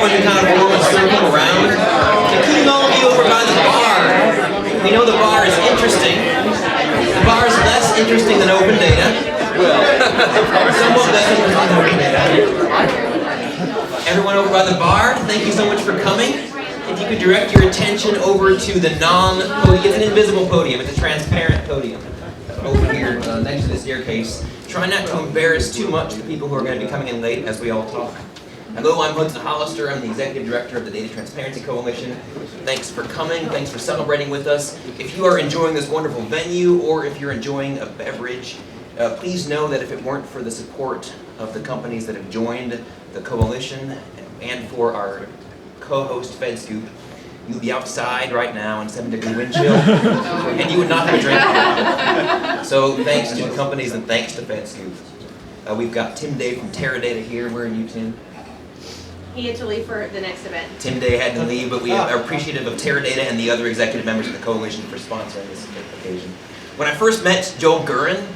Kind of form a circle around, including all of you over by the bar. We know the bar is interesting. The bar is less interesting than open data. Well, somewhat less interesting than open data. Everyone over by the bar, thank you so much for coming. If you could direct your attention over to the non-podium, it's an invisible podium, it's a transparent podium over here next to the staircase. Try not to embarrass too much the people who are going to be coming in late as we all talk. Hello, I'm Hudson Hollister. I'm the Executive Director of the Data Transparency Coalition. Thanks for coming. Thanks for celebrating with us. If you are enjoying this wonderful venue or if you're enjoying a beverage, please know that if it weren't for the support of the companies that have joined the coalition and for our co-host FedScoop, you'd be outside right now in 7-degree wind chill and you would not have a drink. So thanks to the companies and thanks to FedScoop. We've got Tim Day from Teradata here. Where are you, Tim? He had to leave for the next event. Tim Day had to leave, but we are appreciative of Teradata and the other executive members of the coalition for sponsoring this occasion. When I first met Joel Gurin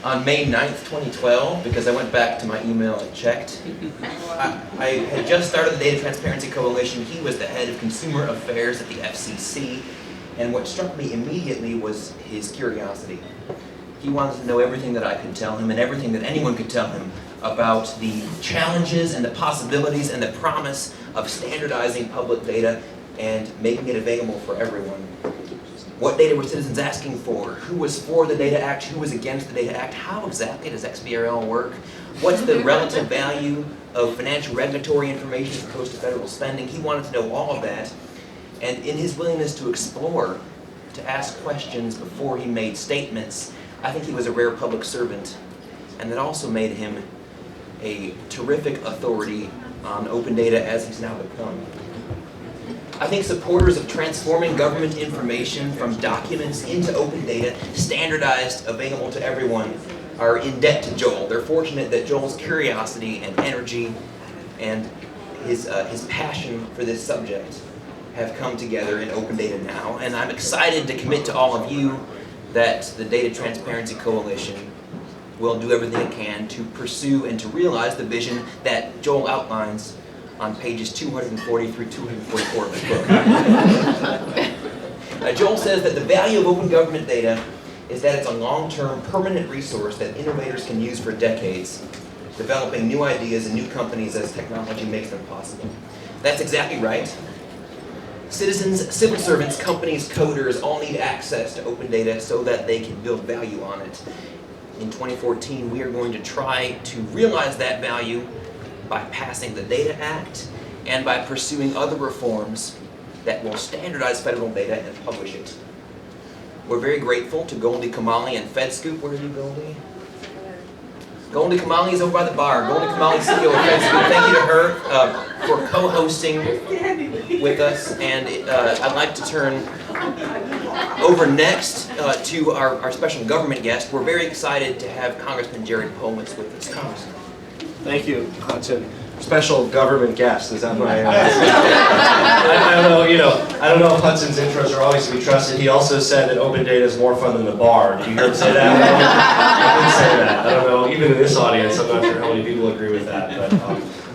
on May 9th, 2012, because I went back to my email and checked, I had just started the Data Transparency Coalition. He was the head of consumer affairs at the FCC, and what struck me immediately was his curiosity. He wanted to know everything that I could tell him and everything that anyone could tell him about the challenges and the possibilities and the promise of standardizing public data and making it available for everyone. What data were citizens asking for? Who was for the Data Act? Who was against the Data Act? How exactly does XBRL work? What's the relative value of financial regulatory information as opposed to federal spending? He wanted to know all of that. And in his willingness to explore, to ask questions before he made statements, I think he was a rare public servant, and that also made him a terrific authority on open data as he's now become. I think supporters of transforming government information from documents into open data, standardized, available to everyone, are in debt to Joel. They're fortunate that Joel's curiosity and energy and his passion for this subject have come together in open data now, and I'm excited to commit to all of you that the Data Transparency Coalition will do everything it can to pursue and to realize the vision that Joel outlines on pages 240 through 244 of his book. Joel says that the value of open government data is that it's a long-term, permanent resource that innovators can use for decades, developing new ideas and new companies as technology makes them possible. That's exactly right. Citizens, civil servants, companies, coders all need access to open data so that they can build value on it. In 2014, we are going to try to realize that value by passing the Data Act and by pursuing other reforms that will standardize federal data and publish it. We're very grateful to Goldie Kamali and FedScoop. Where are you, Goldie? Goldie Kamali is over by the bar. Goldie Kamali, CEO of FedScoop. Thank you to her for co-hosting with us. And I'd like to turn over next to our special government guest. We're very excited to have Congressman Jared Polis with us. Congressman. Thank you, Hudson. Special government guest, is that my... I don't know if Hudson's intros are always to be trusted. He also said that open data is more fun than the bar. Did you hear him say that? I didn't say that. I don't know, even in this audience, I'm not sure how many people agree with that. But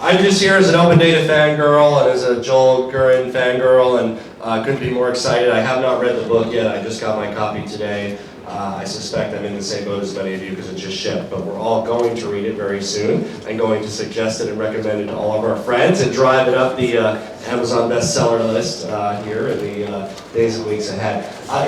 I'm just here as an open data fangirl and as a Joel Gurin fangirl, and couldn't be more excited. I have not read the book yet. I just got my copy today. I suspect I'm in the same boat as many of you because it just shipped, but we're all going to read it very soon and going to suggest it and recommend it to all of our friends and drive it up the Amazon bestseller list here in the days and weeks ahead.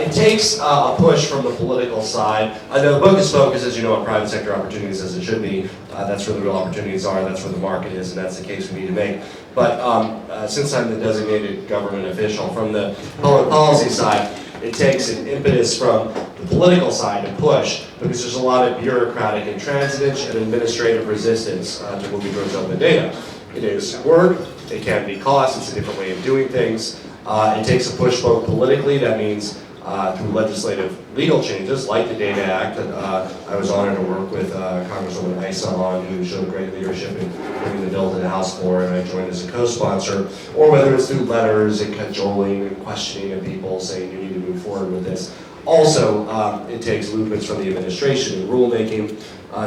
It takes a push from the political side. The book is focused, as you know, on private sector opportunities, as it should be. That's where the real opportunities are, that's where the market is, and that's the case we need to make. But since I'm the designated government official from the public policy side, it takes an impetus from the political side to push because there's a lot of bureaucratic intransigence and administrative resistance to moving towards open data. It is work, it can be cost, it's a different way of doing things. It takes a push both politically, that means through legislative legal changes like the Data Act that I was honored to work with Congresswoman Issa on, who showed great leadership in bringing the bill to the House floor, and I joined as a co-sponsor, or whether it's through letters and cajoling and questioning of people saying you need to move forward with this. Also, it takes movements from the administration and rulemaking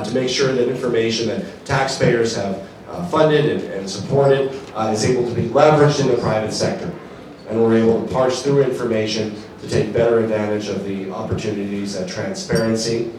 to make sure that information that taxpayers have funded and supported, is able to be leveraged in the private sector. And we're able to parse through information to take better advantage of the opportunities that transparency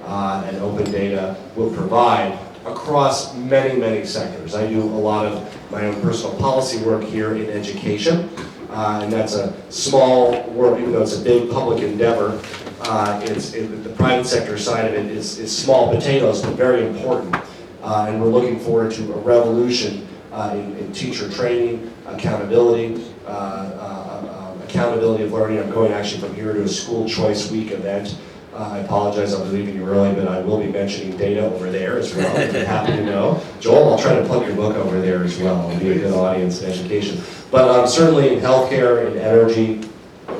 and open data will provide across many, many sectors. I do a lot of my own personal policy work here in education, and that's a small work, even though it's a big public endeavor. The private sector side of it is small potatoes, but very important. And we're looking forward to a revolution in teacher training, accountability, accountability of learning. I'm going actually from here to a school choice week event. I apologize, I'll be leaving you early, but I will be mentioning data over there as well, if you happen to know. Joel, I'll try to plug your book over there as well. It'll be a good audience in education. But certainly in healthcare, in energy,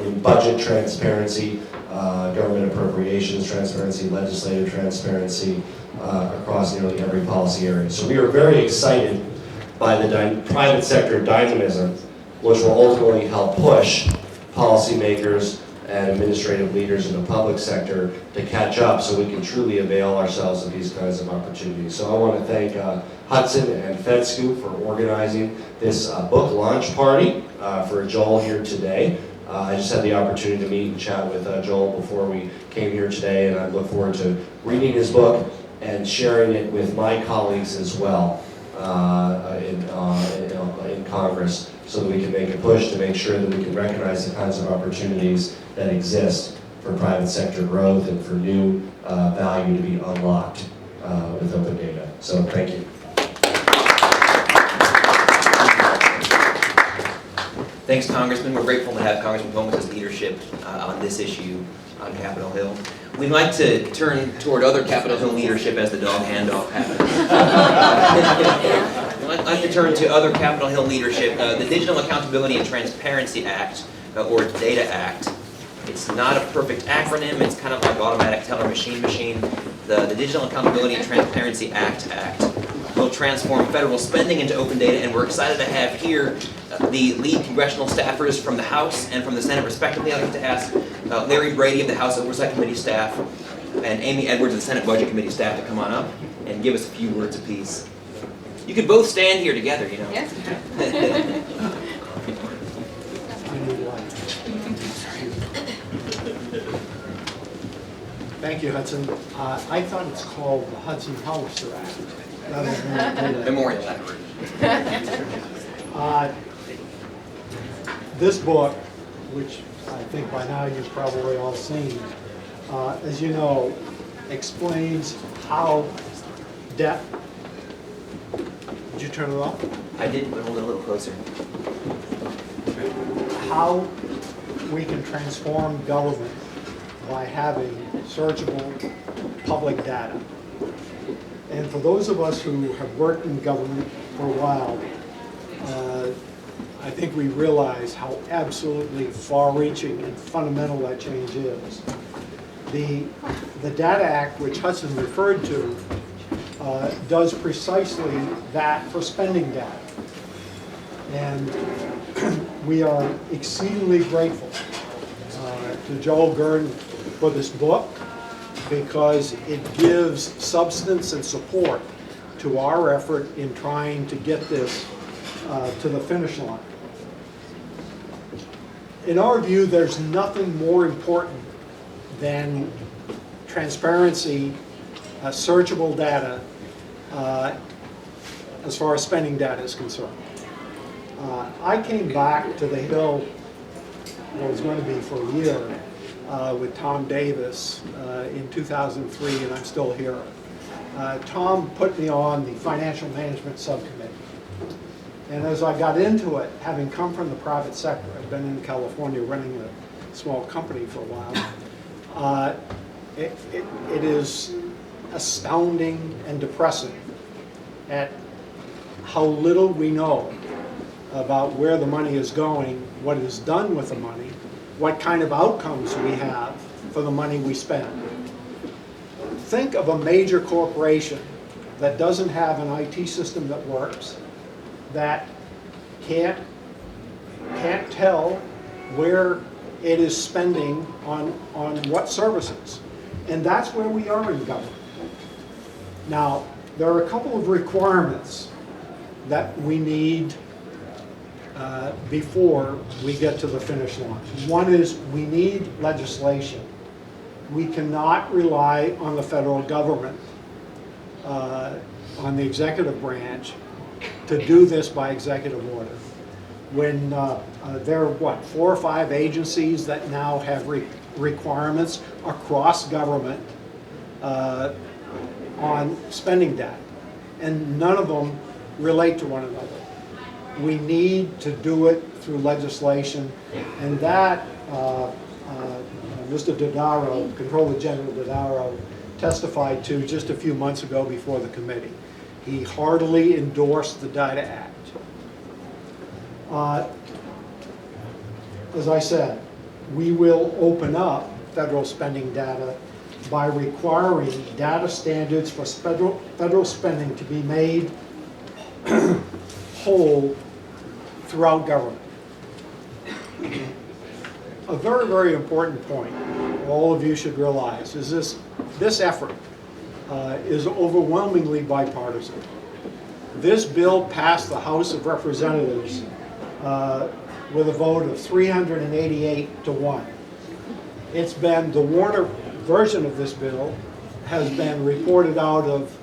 in budget transparency, government appropriations transparency, legislative transparency, across nearly every policy area. So we are very excited by the private sector dynamism, which will ultimately help push policymakers and administrative leaders in the public sector to catch up so we can truly avail ourselves of these kinds of opportunities. So I want to thank Hudson and FedScoop for organizing this book launch party for Joel here today. I just had the opportunity to meet and chat with Joel before we came here today, and I look forward to reading his book and sharing it with my colleagues as well in Congress, so that we can make a push to make sure that we can recognize the kinds of opportunities that exist for private sector growth and for new value to be unlocked with open data. So thank you. Thanks, Congressman. We're grateful to have Congressman Gomez's leadership on this issue on Capitol Hill. We'd like to turn toward other Capitol Hill leadership as the dog handoff happens. I'd like to turn to other Capitol Hill leadership. The Digital Accountability and Transparency Act, or DATA Act. It's not a perfect acronym. It's kind of like automatic teller machine. The Digital Accountability and Transparency Act will transform federal spending into open data, and we're excited to have here the lead congressional staffers from the House and from the Senate respectively. I'd like to ask Larry Brady of the House Oversight Committee staff and Amy Edwards of the Senate Budget Committee staff to come on up and give us a few words apiece. You could both stand here together, you know. Yes. Thank you, Hudson. I thought it's called the Hudson Hollister Act, rather than the Memorial Act. This book, which I think by now you've probably all seen, as you know, explains how debt. Did you turn it off? I did, but hold it a little closer. How we can transform government by having searchable public data. And for those of us who have worked in government for a while, I think we realize how absolutely far-reaching and fundamental that change is. The Data Act, which Hudson referred to, does precisely that for spending data. And we are exceedingly grateful to Joel Gurin for this book, because it gives substance and support to our effort in trying to get this to the finish line. In our view, there's nothing more important than transparency, searchable data, as far as spending data is concerned. I came back to the Hill, what was going to be for a year, with Tom Davis in 2003, and I'm still here. Tom put me on the Financial Management Subcommittee. And as I got into it, having come from the private sector, I've been in California running a small company for a while, it is astounding and depressing at how little we know about where the money is going, what is done with the money, what kind of outcomes we have for the money we spend. Think of a major corporation that doesn't have an IT system that works, that can't tell where it is spending on what services. And that's where we are in government. Now, there are a couple of requirements that we need before we get to the finish line. One is we need legislation. We cannot rely on the federal government, on the executive branch, to do this by executive order. When there are, what, 4 or 5 agencies that now have requirements across government on spending data, and none of them relate to one another. We need to do it through legislation, and that Mr. Dodaro, Comptroller General Dodaro, testified to just a few months ago before the committee. He heartily endorsed the Data Act. As I said, we will open up federal spending data by requiring data standards for federal spending to be made whole throughout government. A very, very important point all of you should realize is this effort is overwhelmingly bipartisan. This bill passed the House of Representatives with a vote of 388 to 1. It's been, the Warner version of this bill has been reported out of